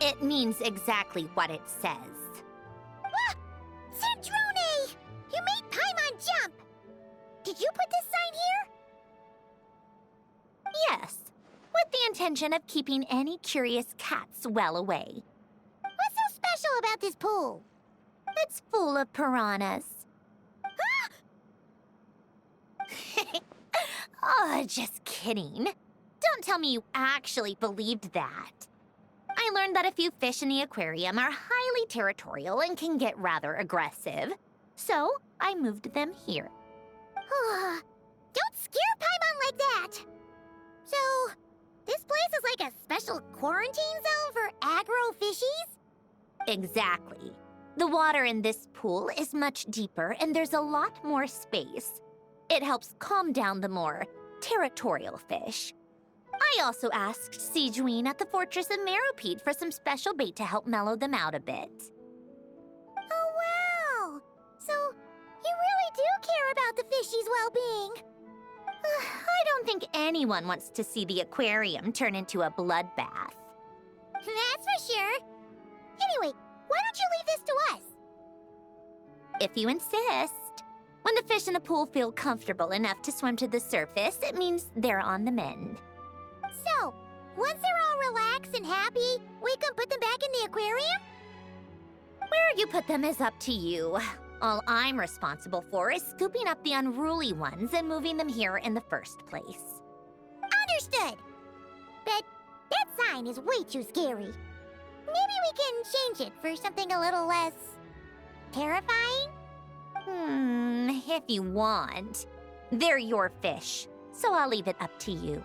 It means exactly what it says. Ah! Cedrone! You made Paimon jump! Did you put this sign here? Yes, with the intention of keeping any curious cats well away. What's so special about this pool? It's full of piranhas. Oh, just kidding. Don't tell me you actually believed that. I learned that a few fish in the aquarium are highly territorial and can get rather aggressive. So, I moved them here. Don't scare Paimon like that! So, this place is like a special quarantine zone for aggro fishies? Exactly. The water in this pool is much deeper and there's a lot more space. It helps calm down the more territorial fish. I also asked Sejuine at the Fortress of Meropede for some special bait to help mellow them out a bit. Oh, wow! So, you really do care about the fishies' well-being. I don't think anyone wants to see the aquarium turn into a bloodbath. That's for sure. Anyway, why don't you leave this to us? If you insist. When the fish in the pool feel comfortable enough to swim to the surface, it means they're on the mend. So, once they're all relaxed and happy, we can put them back in the aquarium? Where you put them is up to you. All I'm responsible for is scooping up the unruly ones and moving them here in the first place. Understood. But that sign is way too scary. Maybe we can change it for something a little less terrifying? If you want. They're your fish, so I'll leave it up to you.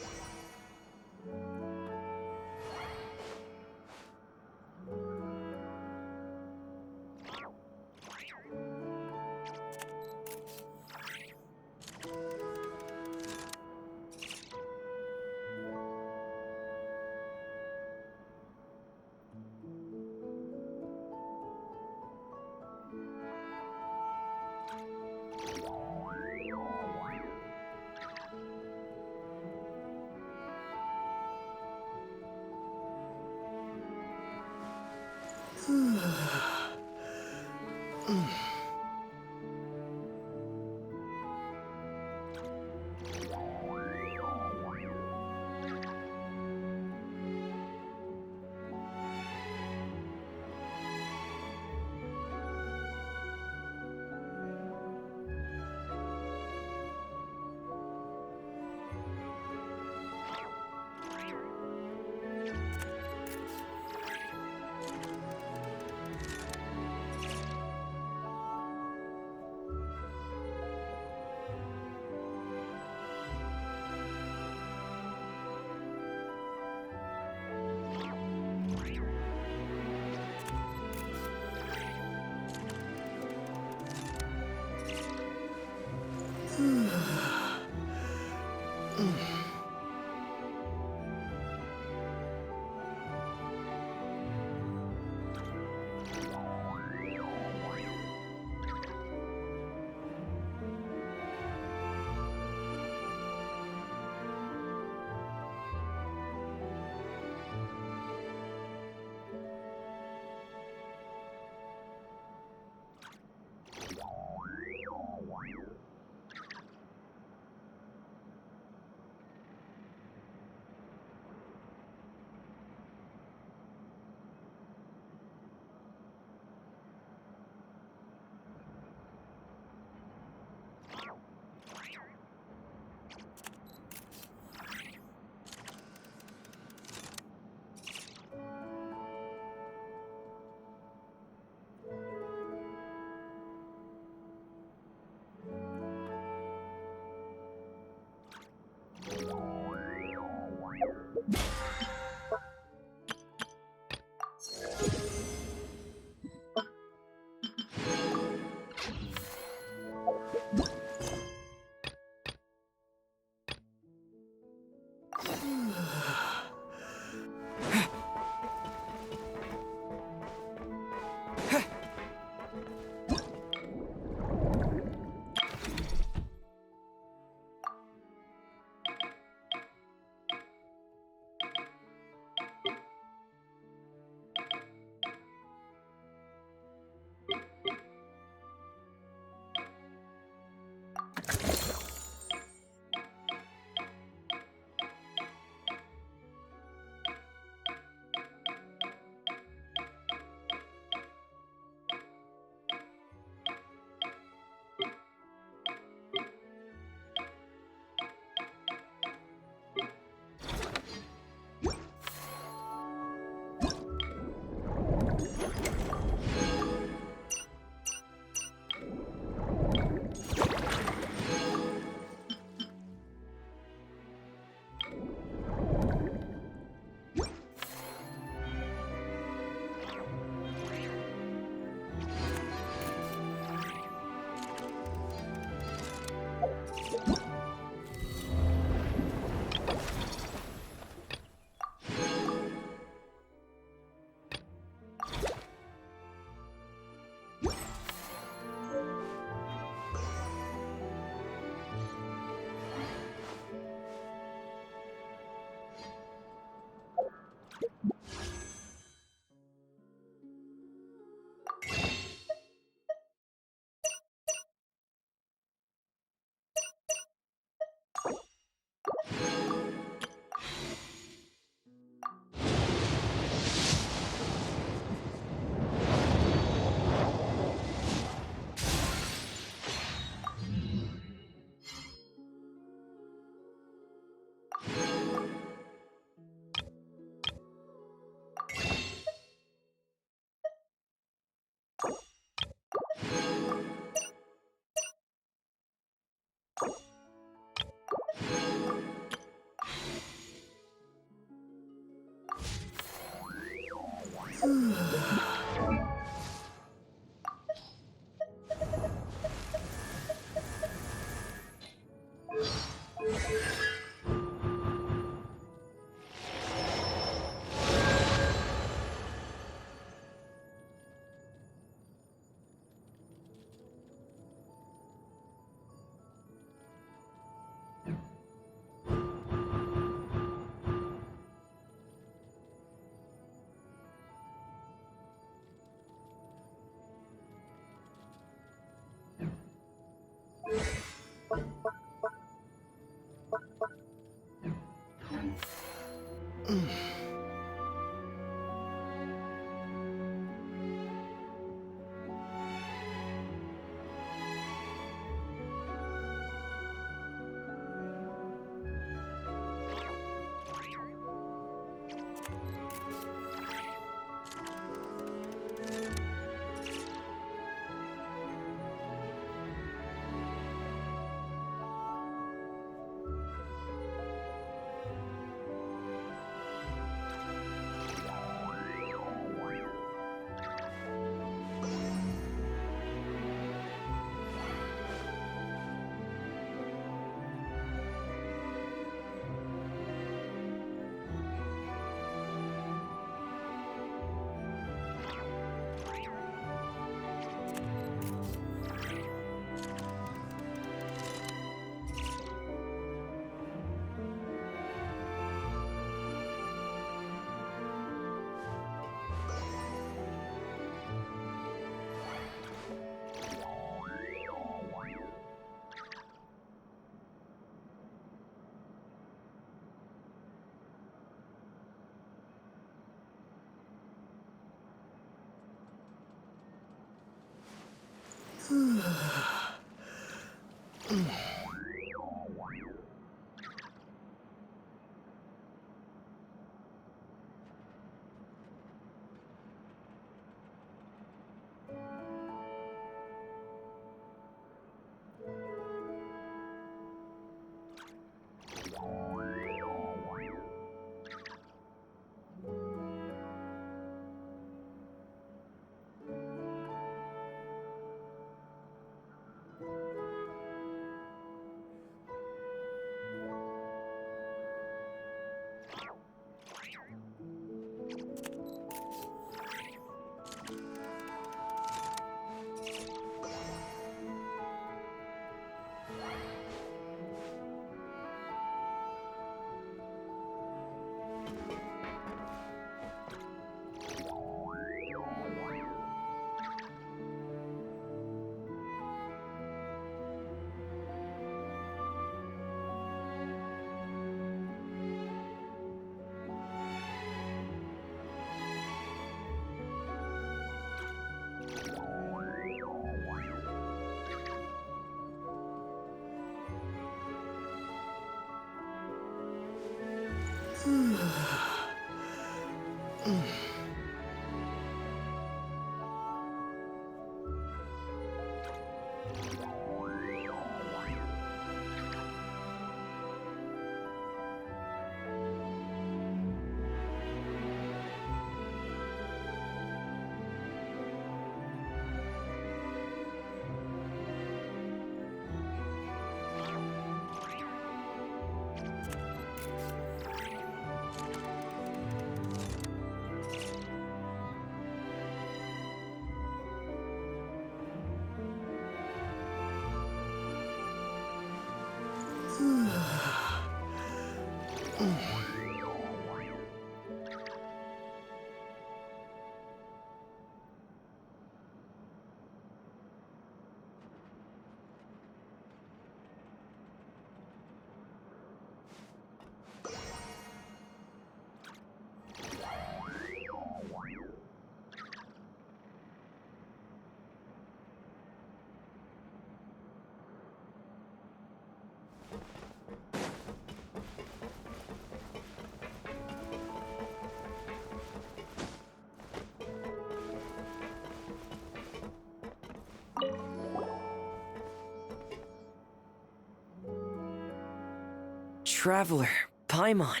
Traveler, Paimon.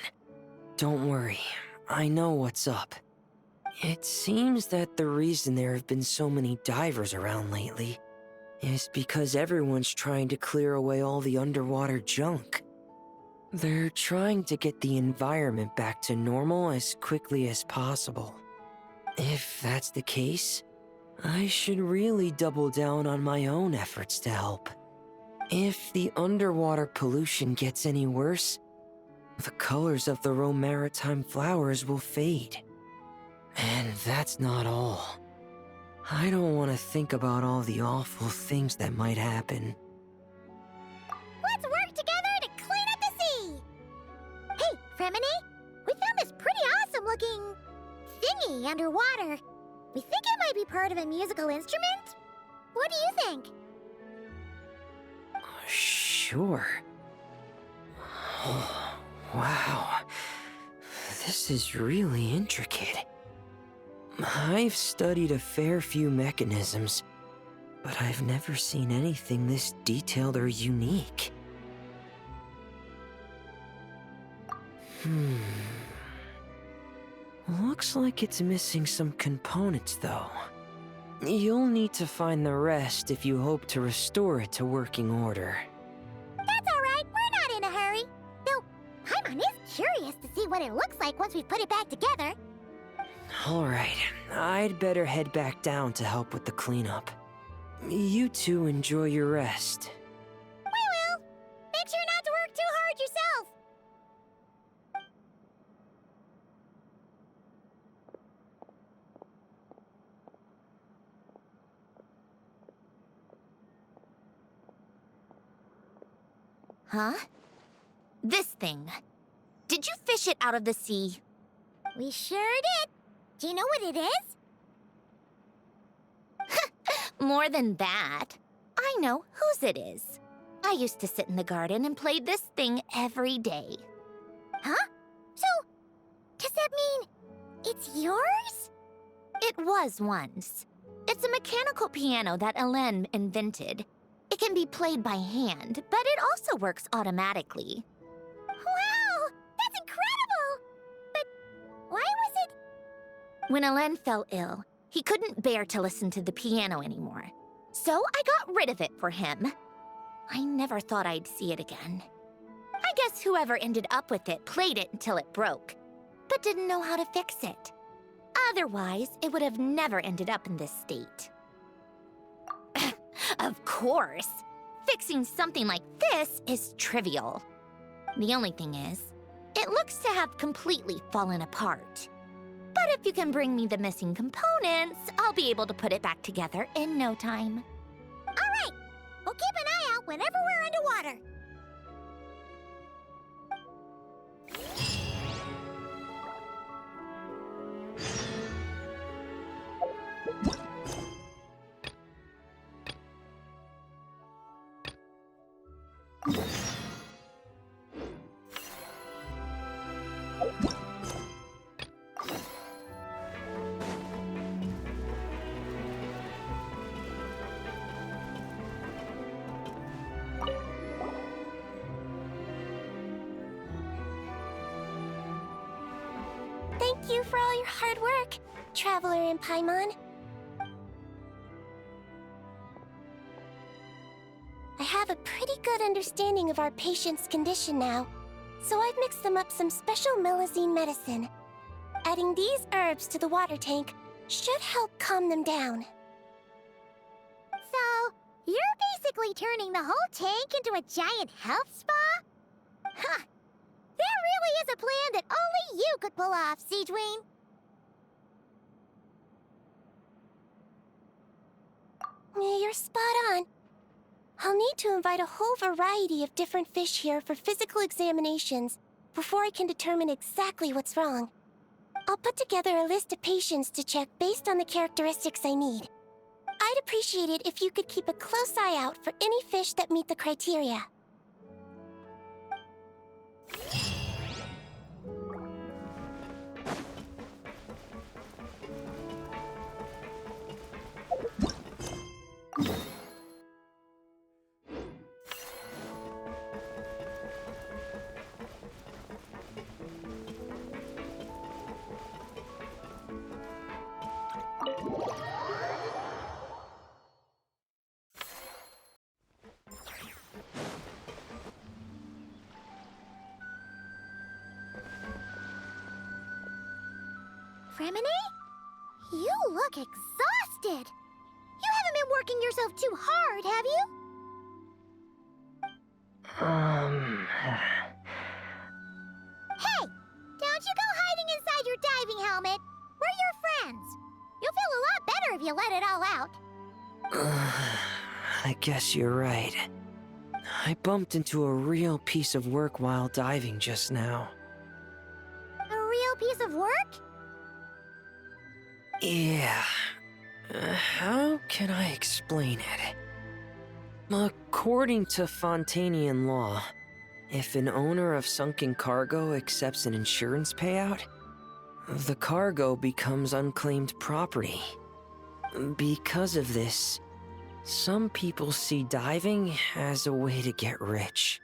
Don't worry, I know what's up. It seems that the reason there have been so many divers around lately is because everyone's trying to clear away all the underwater junk. They're trying to get the environment back to normal as quickly as possible. If that's the case, I should really double down on my own efforts to help. If the underwater pollution gets any worse, the colors of the Rome maritime flowers will fade. And that's not all. I don't want to think about all the awful things that might happen. Let's work together to clean up the sea! Hey, Fremini, we found this pretty awesome-looking thingy underwater. We think it might be part of a musical instrument. What do you think? Sure. Oh, wow. This is really intricate. I've studied a fair few mechanisms, but I've never seen anything this detailed or unique. Looks like it's missing some components, though. You'll need to find the rest if you hope to restore it to working order. That's all right. We're not in a hurry. Though, Paimon is curious to see what it looks like once we put it back together. Alright, I'd better head back down to help with the cleanup. You two enjoy your rest. We will. Make sure not to work too hard yourself. Huh? This thing. Did you fish it out of the sea? We sure did. Do you know what it is? More than that. I know whose it is. I used to sit in the garden and play this thing every day. Huh? So, does that mean it's yours? It was once. It's a mechanical piano that Elen invented. It can be played by hand, but it also works automatically. Wow! That's incredible! But why was it... When Elen fell ill, he couldn't bear to listen to the piano anymore. So I got rid of it for him. I never thought I'd see it again. I guess whoever ended up with it played it until it broke, but didn't know how to fix it. Otherwise, it would have never ended up in this state. Of course! Fixing something like this is trivial. The only thing is, it looks to have completely fallen apart. But if you can bring me the missing components, I'll be able to put it back together in no time. All right! We'll keep an eye out whenever we're underwater. Thank you for all your hard work, Traveler and Paimon. I have a pretty good understanding of our patient's condition now, so I've mixed them up some special melazine medicine. Adding these herbs to the water tank should help calm them down. So, you're basically turning the whole tank into a giant health spa? Huh. That really is a plan that only you could pull off, Siegeween. You're spot on. I'll need to invite a whole variety of different fish here for physical examinations before I can determine exactly what's wrong. I'll put together a list of patients to check based on the characteristics I need. I'd appreciate it if you could keep a close eye out for any fish that meet the criteria. Fremine? You look exhausted. You haven't been working yourself too hard, have you? Hey! Don't you go hiding inside your diving helmet. We're your friends. You'll feel a lot better if you let it all out. I guess you're right. I bumped into a real piece of work while diving just now. A real piece of work? Yeah. How can I explain it? According to Fontanian law, if an owner of sunken cargo accepts an insurance payout, the cargo becomes unclaimed property. Because of this, some people see diving as a way to get rich.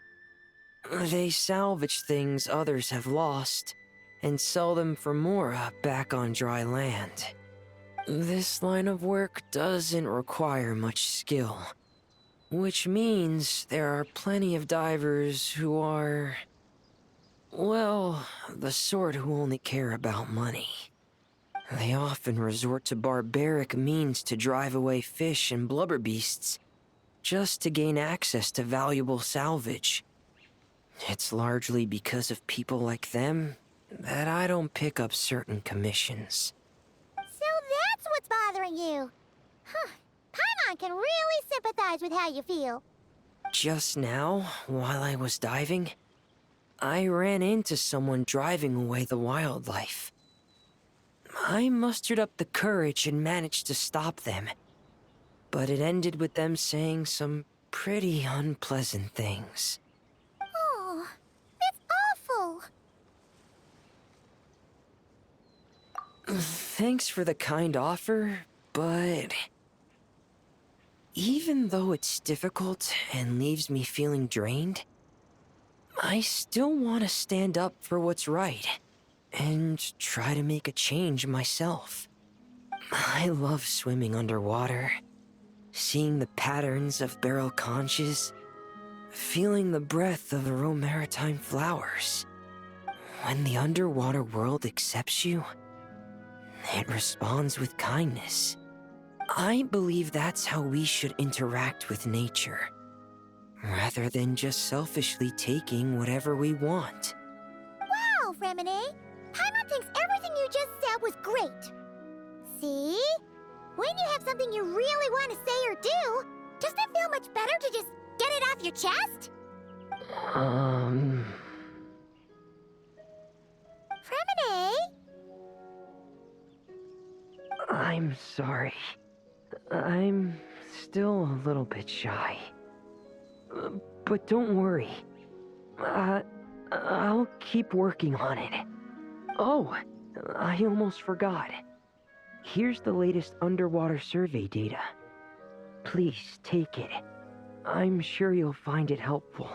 They salvage things others have lost and sell them for more back on dry land. This line of work doesn't require much skill, which means there are plenty of divers who are, well, the sort who only care about money. They often resort to barbaric means to drive away fish and blubber beasts, just to gain access to valuable salvage. It's largely because of people like them that I don't pick up certain commissions. So that's what's bothering you. Huh. Paimon can really sympathize with how you feel. Just now, while I was diving, I ran into someone driving away the wildlife. I mustered up the courage and managed to stop them, but it ended with them saying some pretty unpleasant things. Oh, that's awful. Thanks for the kind offer, but even though it's difficult and leaves me feeling drained, I still want to stand up for what's right and try to make a change myself. I love swimming underwater, seeing the patterns of barrel conches, feeling the breath of the maritime flowers. When the underwater world accepts you, it responds with kindness. I believe that's how we should interact with nature, rather than just selfishly taking whatever we want. Wow, Fremine. Paimon thinks everything you just said was great. See? When you have something you really want to say or do, doesn't it feel much better to just get it off your chest? Fremine? I'm sorry. I'm still a little bit shy. But don't worry. I'll keep working on it. Oh, I almost forgot. Here's the latest underwater survey data. Please take it. I'm sure you'll find it helpful.